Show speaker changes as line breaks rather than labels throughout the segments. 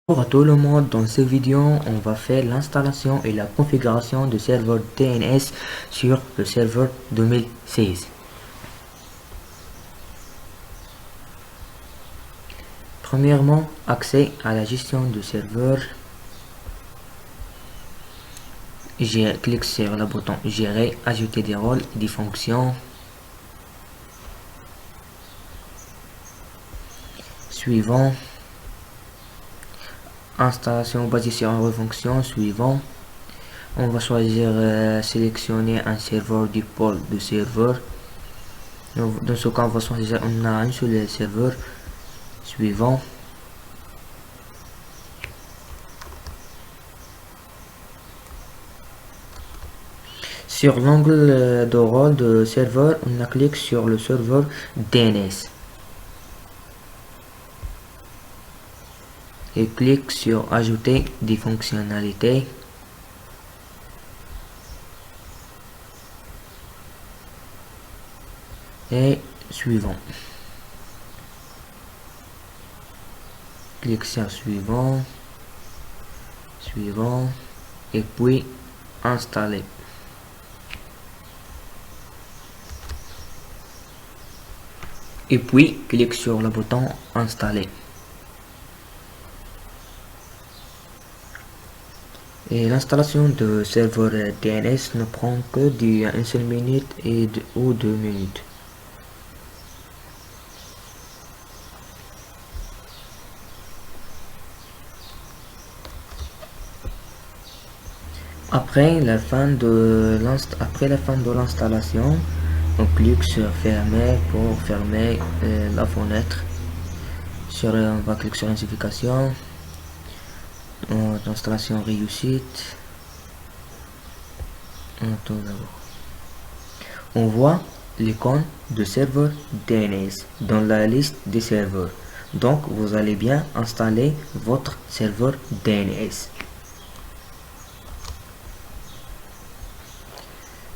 Bonjour à tout le monde, dans cette vidéo on va faire l'installation et la configuration du serveur DNS sur le serveur 2016. Premièrement, accès à la gestion du serveur. Clique sur le bouton gérer, ajouter des rôles et des fonctions. Suivant. Installation basée sur une fonction. Suivant. On va choisir sélectionner un serveur du pôle de serveur. Dans ce cas, on va choisir un seul serveur. Suivant. Sur l'onglet de rôle de serveur, on clique sur le serveur DNS et clique sur ajouter des fonctionnalités. Et suivant. Clique sur suivant, suivant et puis installer. Et puis clique sur le bouton installer. Et l'installation de serveur DNS ne prend que d'une seule minute ou 2 minutes. Après la fin de l'installation, on clique sur fermer pour fermer la fenêtre. On va cliquer sur notification. L'installation réussite. On voit l'icône de serveur DNS dans la liste des serveurs. Donc vous allez bien installer votre serveur DNS.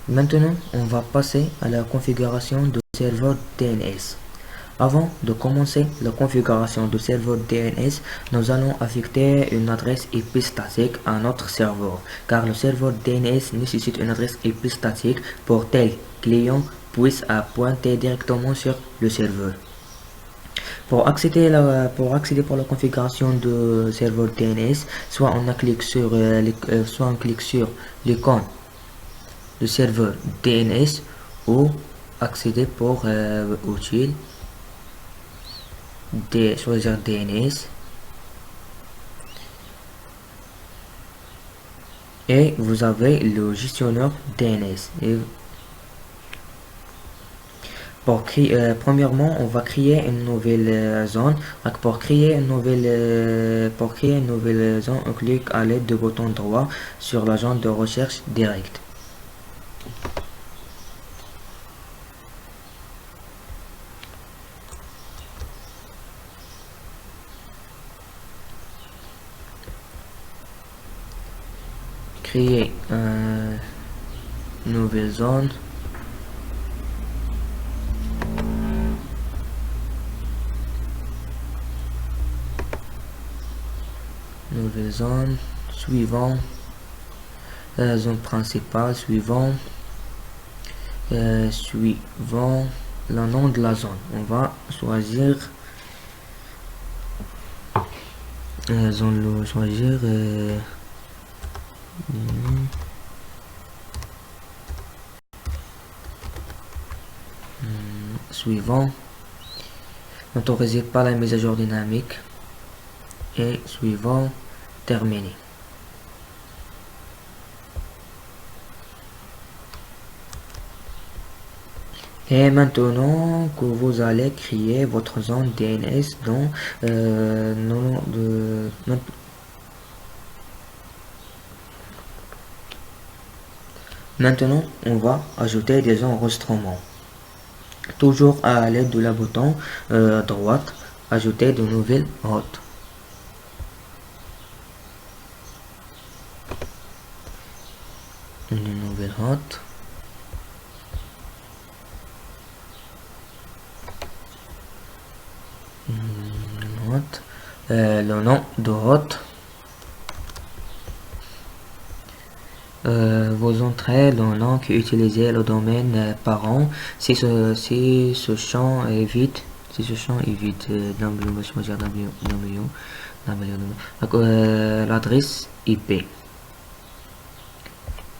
Maintenant, on va passer à la configuration du serveur DNS. Avant de commencer la configuration du serveur DNS, nous allons affecter une adresse IP statique à notre serveur, car le serveur DNS nécessite une adresse IP statique pour tel client puisse pointer directement sur le serveur. Pour accéder pour la configuration du serveur DNS, soit on clique sur l'icône du serveur DNS ou accéder pour utile. Choisir DNS et vous avez le gestionnaire DNS. Premièrement, on va créer une nouvelle zone. Pour créer une nouvelle zone, on clique à l'aide du bouton droit sur la zone de recherche directe. Créer une nouvelle zone. Nouvelle zone. Suivant. Zone principale. Suivant. Suivant. Le nom de la zone. On va choisir. Suivant. N'autorisez pas la mise à jour dynamique. Et suivant. Terminé. Et maintenant que vous allez créer votre zone DNS dans Maintenant, on va ajouter des enregistrements. Toujours à l'aide de la bouton droite, ajouter de nouvelles hôtes. Une nouvelle hôte. le nom de hôte. Vous entrez le nom qui utilisez le domaine parent. Si ce champ est vide, on va choisir l'adresse IP.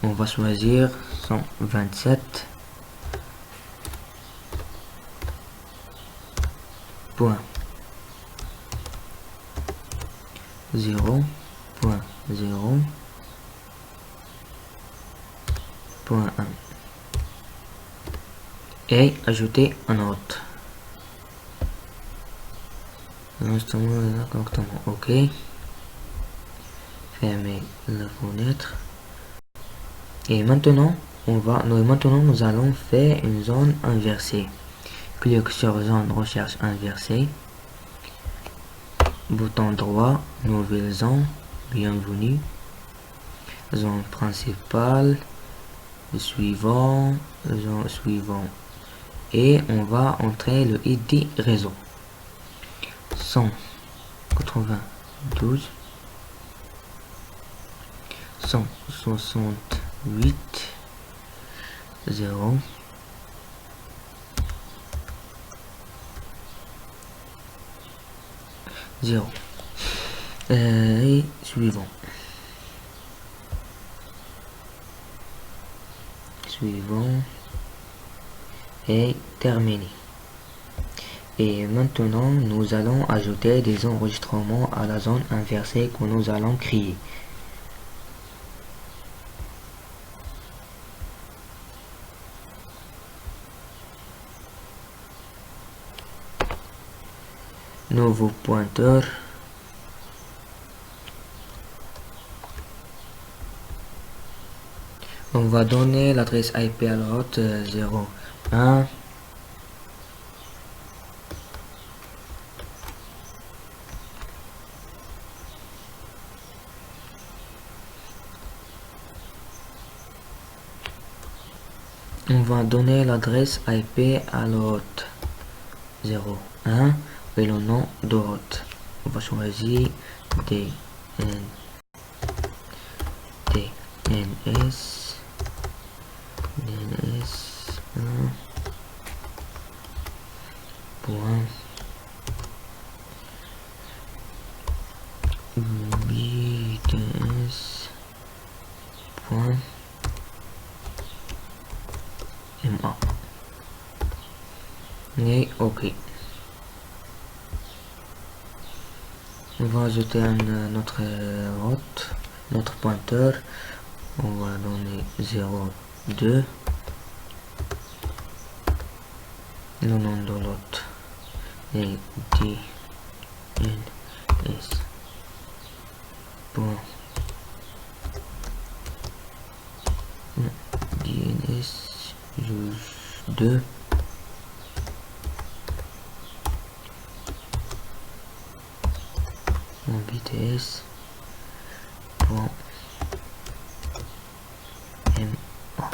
On va choisir 127. Point 0 point 0 point 1 et ajouter un autre. OK. Fermez la fenêtre. Et maintenant, nous allons faire une zone inversée. Clique sur zone recherche inversée. Bouton droit, nouvelle zone, bienvenue. Zone principale, suivant, zone suivant. Et on va entrer le ID réseau. 192 168 0 0 et suivant et terminé. Et maintenant nous allons ajouter des enregistrements à la zone inversée que nous allons créer. Nouveau pointeur. On va donner l'adresse IP à l'hôte 01. On va donner l'adresse IP à l'hôte 01 et le nom de hôte. On va choisir DNS 1 point BTS point MA et OK. On va ajouter notre hôte, notre pointeur. On va donner 02. Le nom de l'hôte est DNS point DNS 2 mon BTS point MA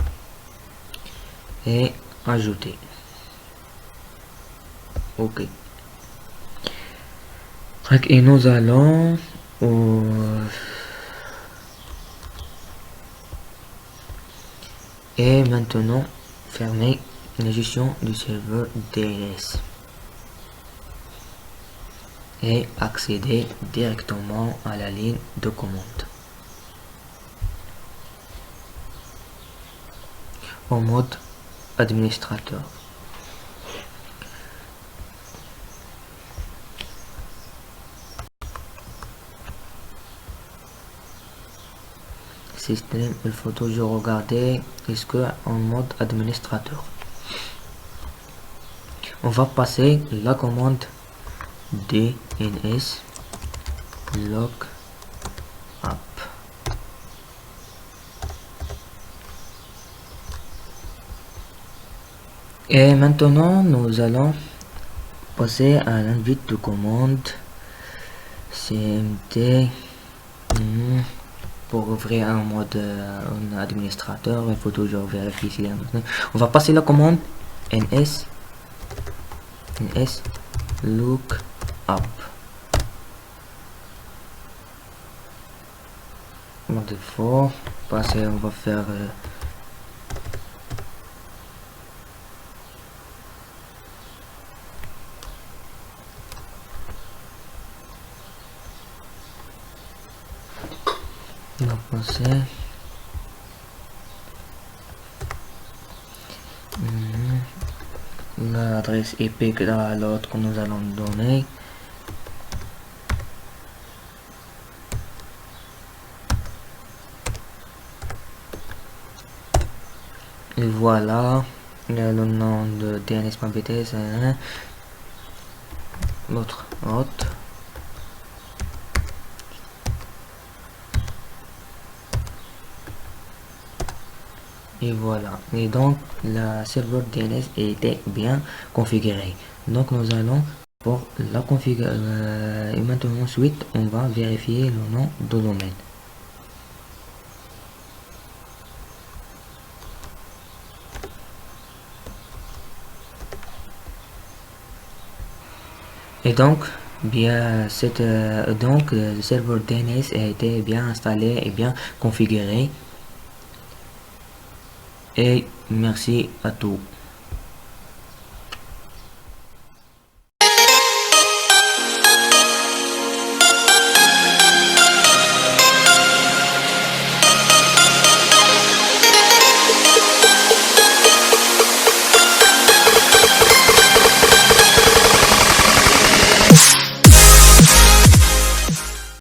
et ajouter. OK. Et nous allons et maintenant fermer la gestion du serveur DNS et accéder directement à la ligne de commande. En mode administrateur. Système, il faut toujours regarder est-ce que en mode administrateur. On va passer la commande DNS log app. Et maintenant nous allons passer à l'invite de commande CMD. Pour ouvrir un mode un administrateur, il faut toujours vérifier si on va passer la commande ns look up Par défaut, parce qu'on va faire on va passer l'adresse IP à l'autre que nous allons donner. Et voilà, le nom de DNS.pt, c'est l'autre hôte. Et voilà. Et donc, le serveur DNS était bien configuré. Donc, nous allons pour la configuration. Et maintenant, ensuite, on va vérifier le nom de domaine. Et donc, le serveur DNS a été bien installé et bien configuré. Et merci à tous.